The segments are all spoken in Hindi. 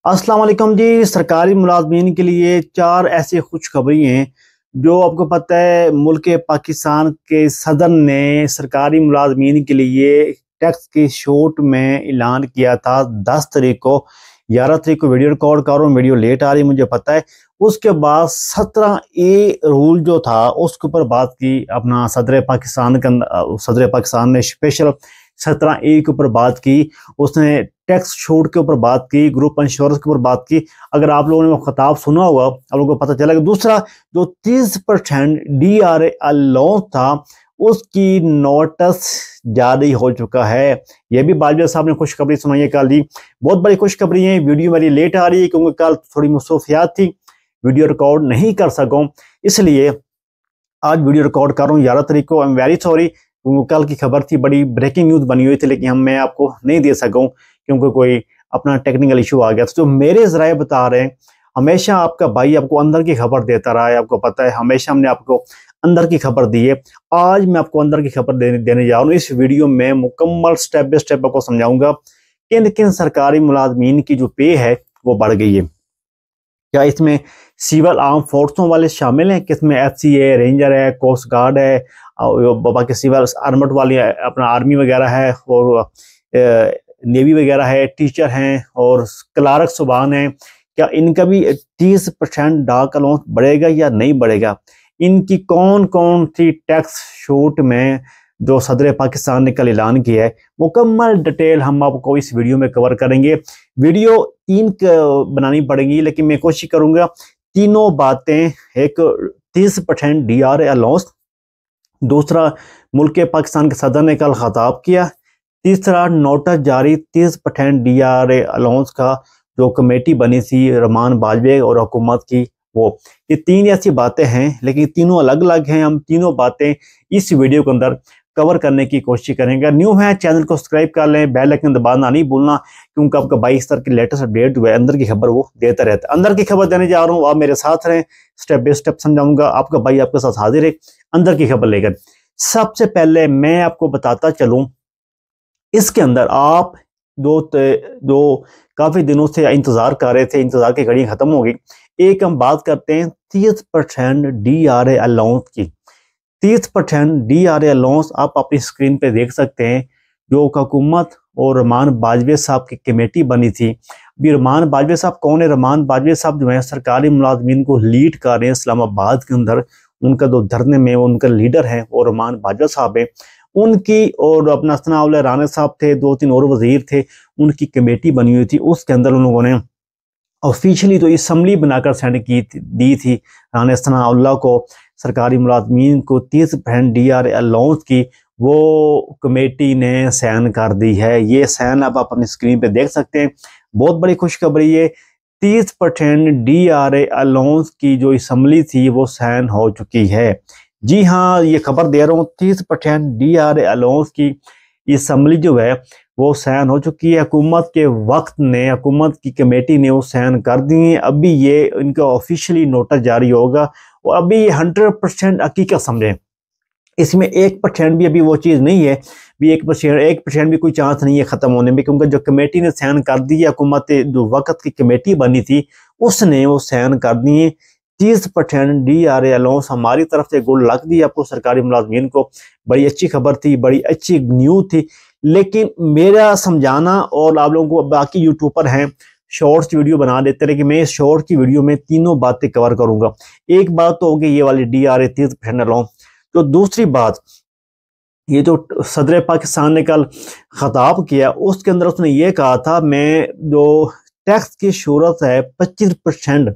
अस्सलाम वालेकुम जी। सरकारी मुलाजमीन के लिए चार ऐसी खुशखबरी हैं जो आपको पता है। मुल्क पाकिस्तान के सदर ने सरकारी मुलाजमीन के लिए टैक्स की छूट में ऐलान किया था 10 तारीख को। 11 तारीख को वीडियो रिकॉर्ड कर रहा हूँ, वीडियो लेट आ रही मुझे पता है। उसके बाद 17A रूल जो था उसके ऊपर बात की अपना सदर पाकिस्तान ने स्पेशल 17A के ऊपर बात की। उसने टैक्स छूट के ऊपर बात की, ग्रुप इंश्योरेंस के ऊपर बात की। अगर आप लोगों ने वो खिताब सुना होगा आप लोगों को पता चला कि दूसरा जो 30% DRA अलाउंस था उसकी नोटिस जारी हो चुका है। यह भी बाजवा साहब ने खुशखबरी सुनाई है कल जी। बहुत बड़ी खुशखबरी है। वीडियो मेरी लेट आ रही है क्योंकि कल थोड़ी मसरूफियात थी, वीडियो रिकॉर्ड नहीं कर सकूं, इसलिए आज वीडियो रिकॉर्ड कर रहा हूँ 11 तारीख को। आई एम वेरी सॉरी, कल की खबर थी, बड़ी ब्रेकिंग न्यूज़ बनी हुई थी, लेकिन मैं आपको नहीं दे सकूं क्योंकि कोई अपना टेक्निकल इशू आ गया। तो जो मेरे जराए बता रहे हैं, हमेशा आपका भाई आपको अंदर की खबर देता रहा है, आपको पता है हमेशा हमने आपको अंदर की खबर दी है। आज मैं आपको अंदर की खबर देने जा रहा हूँ। इस वीडियो में मुकम्मल स्टेप बाय स्टेप आपको समझाऊंगा किन किन सरकारी मुलाजमीन की जो पे है वो बढ़ गई है। क्या इसमें सिविल आर्म फोर्सों वाले शामिल हैं? किसमें FCA, रेंजर है, कोस्ट गार्ड है, बाकी सिविल आर्मड वाली अपना आर्मी वगैरह है, और नेवी वगैरह है, टीचर हैं और क्लार्क सुबान हैं। क्या इनका भी 30% डाक अलाउंस बढ़ेगा या नहीं बढ़ेगा? इनकी कौन कौन सी टैक्स छूट में जो सदर पाकिस्तान ने कल ऐलान किया है, मुकम्मल डिटेल हम आपको इस वीडियो में कवर करेंगे। वीडियो 3 बनानी पड़ेगी, लेकिन मैं कोशिश करूंगा तीनों बातें। एक 30% DRA अलाउंस, दूसरा मुल्क पाकिस्तान के सदर ने कल खिताब किया, तीसरा नोटिस जारी 30% DRA अलाउंस का जो कमेटी बनी थी रहमान बाजवे और हुकूमत की, वो ये 3 ऐसी बातें हैं, लेकिन तीनों अलग अलग हैं। हम तीनों बातें इस वीडियो के अंदर कवर करने की कोशिश करेंगे। न्यू है चैनल को सब्सक्राइब कर लें, बेल आइकन दबाना नहीं भूलना, क्योंकि आपका 22 तरह की लेटेस्ट अपडेट जो है अंदर की खबर वो देता रहता है। अंदर की खबर देने जा रहा हूँ, आप मेरे साथ रहें, स्टेप बाय स्टेप समझाऊंगा। आपका भाई आपके साथ हाजिर है अंदर की खबर लेकर। सबसे पहले मैं आपको बताता चलूं, इसके अंदर आप दो काफी दिनों से इंतजार कर रहे थे, इंतजार की घड़ी खत्म हो गई। एक हम बात करते हैं 30% DRA अलाउंस की। 30% DRA अलाउंस आप अपनी स्क्रीन पे देख सकते हैं। जो हुकूमत और रहमान बाजवे साहब की कमेटी बनी थी। अभी रहमान बाजवे साहब कौन है? रहमान बाजवे साहब जो है सरकारी मुलाजमीन को लीड कर रहे हैं इस्लामाबाद के अंदर। उनका जो धरने में उनका लीडर है वो रहमान बाजवा साहब है। उनकी और अपना सनाउल्लाह राना साहब थे, 2-3 और वजीर थे, उनकी कमेटी बनी हुई थी। उसके अंदर उन लोगों ने ऑफिशियली तो असम्बली बनाकर सेंड दी थी राना सनाउल्लाह को, सरकारी मुलाजमीन को 30% DRA अलाउंस की। वो कमेटी ने साइन कर दी है। ये साइन अब आप अपनी स्क्रीन पे देख सकते हैं। बहुत बड़ी खुशखबरी है। 30% DRA अलाउंस की जो असम्बली थी वो साइन हो चुकी है। जी हाँ, ये खबर दे रहा हूँ, 30% DRA अलाउंस की असम्बली जो है वो साइन हो चुकी है। हुकूमत के वक्त ने, हुकूमत की कमेटी ने वो साइन कर दिए। अभी ये इनका ऑफिशियली नोटिस जारी होगा और अभी ये 100% हकीकत समझें। इसमें 1% भी अभी वो चीज़ नहीं है, भी 1% भी कोई चांस नहीं है ख़त्म होने में, क्योंकि जो कमेटी ने साइन कर दी है, हुकूमत जो वक्त की कमेटी बनी थी उसने वो साइन कर दिए। 30% DRA अलाउंस हमारी तरफ से गुड लक दी आपको सरकारी मुलाजमीन को। बड़ी अच्छी खबर थी, बड़ी अच्छी न्यूज़ थी। लेकिन मेरा समझाना, और आप लोगों को बाकी यूट्यूबर हैं शॉर्ट्स वीडियो बना देते रहे, कि मैं इस शॉर्ट की वीडियो में तीनों बातें कवर करूंगा। एक बात तो होगी ये वाली DRA 30% अलाउंस। तो दूसरी बात, ये जो सदर पाकिस्तान ने कल खिताब किया उसके अंदर उसने ये कहा था, मैं जो टैक्स की शूरत है 25%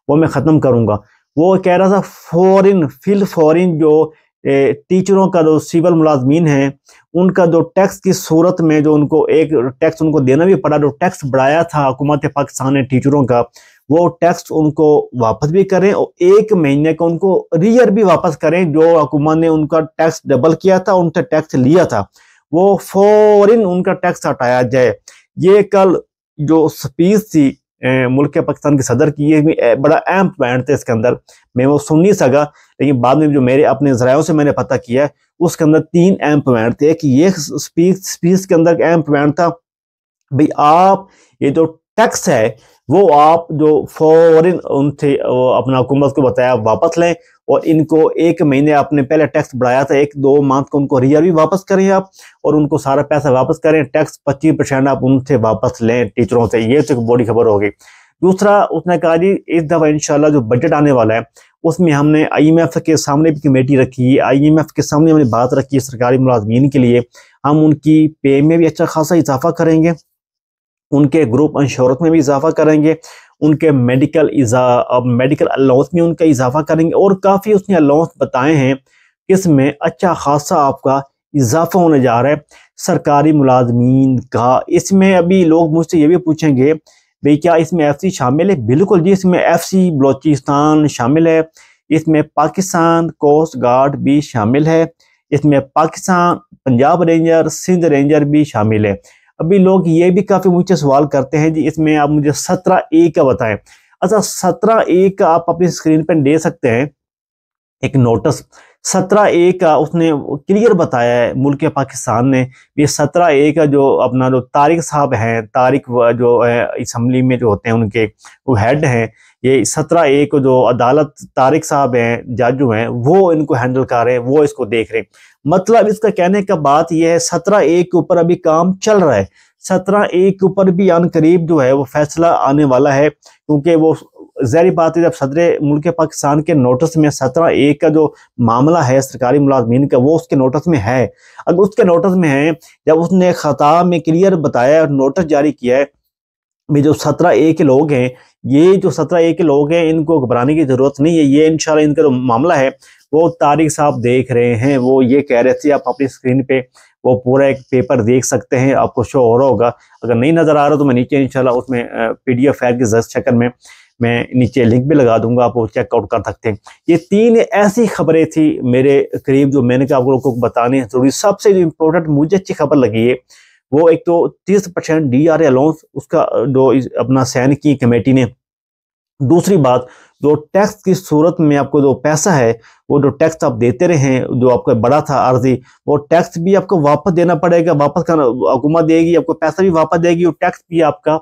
वो मैं ख़त्म करूंगा। वो कह रहा था फॉरिन जो टीचरों का, जो सिविल मुलाजमीन हैं, उनका जो टैक्स की सूरत में जो उनको एक टैक्स उनको देना भी पड़ा, जो टैक्स बढ़ाया था हुकूमत पाकिस्तान ने टीचरों का, वो टैक्स उनको वापस भी करें और 1 महीने का उनको रियर भी वापस करें। जो हुकूमत ने उनका टैक्स डबल किया था, उनसे टैक्स लिया था, वो फौरन उनका टैक्स हटाया जाए। ये कल जो स्पीच थी मुल्क पाकिस्तान के सदर की, ये बड़ा अहम पॉइंट था। इसके अंदर मैं वो सुन नहीं सका, लेकिन बाद में जो मेरे अपने जरायों से मैंने पता किया, उसके अंदर 3 अहम पॉइंट थे। कि ये स्पीच के अंदर अहम पॉइंट था, भाई आप ये जो टैक्स है वो आप जो फौरन उनसे अपना हुकूमत को बताया वापस लें, और इनको 1 महीने आपने पहले टैक्स बढ़ाया था 1-2 मंथ को उनको रियर भी वापस करें आप, और उनको सारा पैसा वापस करें। टैक्स 25% आप उनसे वापस लें टीचरों से। ये तो एक बड़ी खबर होगी। दूसरा, उसने कहा जी इस दफ़ा इंशाल्लाह जो बजट आने वाला है उसमें हमने IMF के सामने भी कमेटी रखी है, IMF के सामने हमने बात रखी है सरकारी मुलाजमीन के लिए। हम उनकी पे में भी अच्छा खासा इजाफा करेंगे, उनके ग्रुप इंश्योरेंस में भी इजाफा करेंगे, उनके मेडिकल अलाउंस में उनका इजाफा करेंगे, और काफ़ी उसने अलाउंस बताए हैं कि इसमें अच्छा खासा आपका इजाफा होने जा रहा है सरकारी मुलाजमीन का। इसमें अभी लोग मुझसे ये भी पूछेंगे भाई क्या इसमें FC शामिल है? बिल्कुल जी, इसमें FC बलोचिस्तान शामिल है, इसमें पाकिस्तान कोस्ट गार्ड भी शामिल है, इसमें पाकिस्तान पंजाब रेंजर, सिंध रेंजर भी शामिल है। अभी लोग ये भी काफ़ी मुझसे सवाल करते हैं जी इसमें आप मुझे 17A का बताएं। अच्छा, 17A का आप अपनी स्क्रीन पर दे सकते हैं एक नोटिस। 17A का उसने क्लियर बताया है मुल्क पाकिस्तान ने। ये 17A का जो अपना जो तारिक साहब हैं, तारिक जो असम्बली में जो होते हैं उनके वो हेड हैं, ये 17A को जो अदालत तारिक साहब हैं, जज जो हैं, वो इनको हैंडल कर रहे हैं, वो इसको देख रहे हैं। मतलब इसका कहने का बात यह है 17A के ऊपर अभी काम चल रहा है। 17A के ऊपर भी अनकरीब जो है वो फैसला आने वाला है, क्योंकि वो ज़ाहिर बात है जब सदर मुल्क पाकिस्तान के नोटिस में 17A का जो मामला है सरकारी मुलाजमीन का वो उसके नोटिस में है। अगर उसके नोटिस में है, जब उसने खताब में क्लियर बताया और नोटिस जारी किया है भी जो 17A के लोग हैं, ये जो 17A के लोग हैं इनको घबराने की ज़रूरत नहीं है, ये इंशाल्लाह इनका जो मामला है वो तारिक साहब देख रहे हैं। वो ये कह रहे थे, आप अपनी स्क्रीन पे वो पूरा एक पेपर देख सकते हैं, आपको शो हो रहा होगा। अगर नहीं नज़र आ रहा तो मैं नीचे इंशाल्लाह उसमें PDF फाइल की शक्ल में मैं नीचे लिंक भी लगा दूंगा, आप वो चेकआउट कर सकते हैं। ये 3 ऐसी खबरें थी मेरे करीब जो मैंने आप लोगों को बताने हैं जरूरी। सबसे जो इम्पोर्टेंट मुझे अच्छी खबर लगी है वो एक तो 30% DRA अलाउंस उसका जो अपना साइन की कमेटी ने। दूसरी बात, जो टैक्स की सूरत में आपको जो पैसा है वो जो टैक्स आप देते रहे हैं जो आपका बड़ा था अर्जी, वो टैक्स भी आपको वापस देना पड़ेगा, वापस करना हुकूमत देगी, आपको पैसा भी वापस देगी और टैक्स भी आपका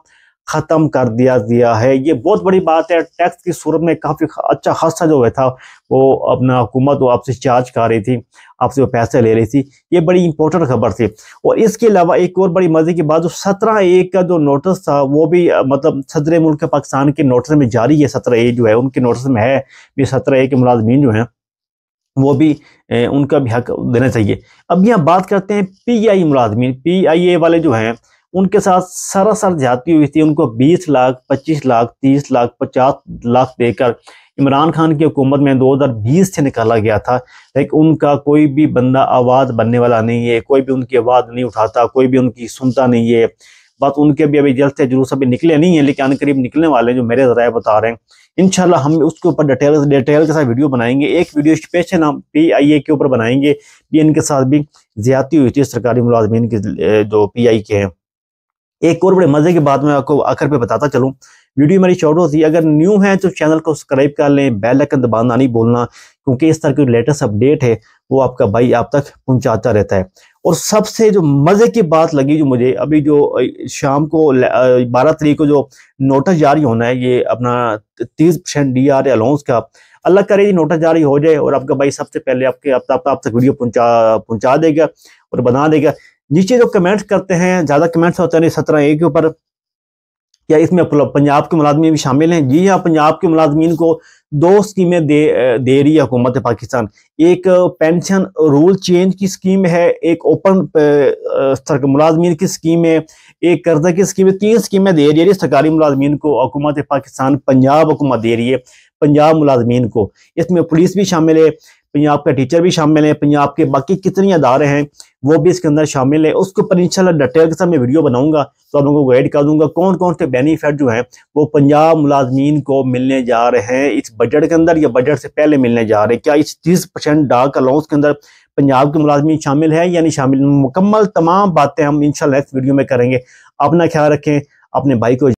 ख़त्म कर दिया है। ये बहुत बड़ी बात है। टैक्स की सूरत में काफ़ी अच्छा खासा जो है था वो अपना हुकूमत वो आपसे चार्ज कर रही थी, आपसे वो पैसे ले रही थी। ये बड़ी इंपॉर्टेंट खबर थी। और इसके अलावा एक और बड़ी मजे की बात, जो 17A का जो नोटिस था वो भी मतलब सदर मुल्क पाकिस्तान के नोटिस में जारी है। 17A जो है उनके नोटिस में है भी 17A के मुलाजमीन जो हैं वो भी उनका भी हक देना चाहिए। अब यहाँ बात करते हैं PI मुलाजमीन। PIA वाले जो हैं उनके साथ सरासर ज्यादती हुई थी। उनको 20 लाख, 25 लाख, 30 लाख, 50 लाख देकर इमरान खान की हुकूमत में 2020 से निकाला गया था। लेकिन उनका कोई भी बंदा आवाज़ बनने वाला नहीं है, कोई भी उनकी आवाज़ नहीं उठाता, कोई भी उनकी सुनता नहीं है। बस उनके भी अभी जल्द से जुलूस अभी निकले नहीं है, लेकिन अनकरीब निकलने वाले जो मेरे ज़राए बता रहे हैं। इंशाल्लाह हम उसके ऊपर डिटेल के साथ वीडियो बनाएंगे। एक वीडियो स्पेशल हम PIA के ऊपर बनाएंगे भी इनके साथ भी ज्यादती हुई थी सरकारी मुलाजमीन की जो PI के हैं। एक और बड़े मजे की बात मैं आपको आखिर पे बताता चलूं। वीडियो मेरी शॉर्ट होती है, अगर न्यू है तो चैनल को सब्सक्राइब कर लें, बेल आइकन दबाना नहीं भूलना, क्योंकि इस तरह की लेटेस्ट अपडेट है वो आपका भाई आप तक पहुंचाता रहता है। और सबसे जो मजे की बात लगी जो मुझे अभी जो शाम को 12 तारीख को जो नोटिस जारी होना है ये अपना 30% DRA अलाउंस का, अल्लाह करे ये नोटिस जारी हो जाए और आपका भाई सबसे पहले आप तक वीडियो पहुंचा देगा और बना देगा। नीचे जो कमेंट्स करते हैं, ज्यादा कमेंट्स होते हैं 17A के ऊपर, क्या इसमें पंजाब के मुलाजमीन भी शामिल हैं? जी हाँ, पंजाब के मुलाजमीन को 2 स्कीमें दे रही है हुकूमत पाकिस्तान। एक पेंशन रूल चेंज की स्कीम है, एक ओपन मुलाजमीन की स्कीम है, एक कर्जा की स्कीम है। 3 स्कीमें दे रही है सरकारी मुलाजमीन को हुकूमत पाकिस्तान, पंजाब हुकूमत दे रही है पंजाब मुलाजमीन को। इसमें पुलिस भी शामिल है, पंजाब का टीचर भी शामिल है, पंजाब के बाकी कितनी अदारे हैं वो भी इसके अंदर शामिल है। उसके ऊपर इंशाल्लाह डिटेल के साथ मैं वीडियो बनाऊंगा तो आप लोगों को गाइड कर दूंगा कौन कौन से बेनिफिट जो हैं वो पंजाब मुलाजमीन को मिलने जा रहे हैं इस बजट के अंदर या बजट से पहले मिलने जा रहे हैं। क्या इस 30% डाक अलाउंस के अंदर पंजाब के मुलाजमीन शामिल है या नहीं शामिल? मुकम्मल तमाम बातें हम इंशाल्लाह नेक्स्ट वीडियो में करेंगे। अपना ख्याल रखें, अपने भाई को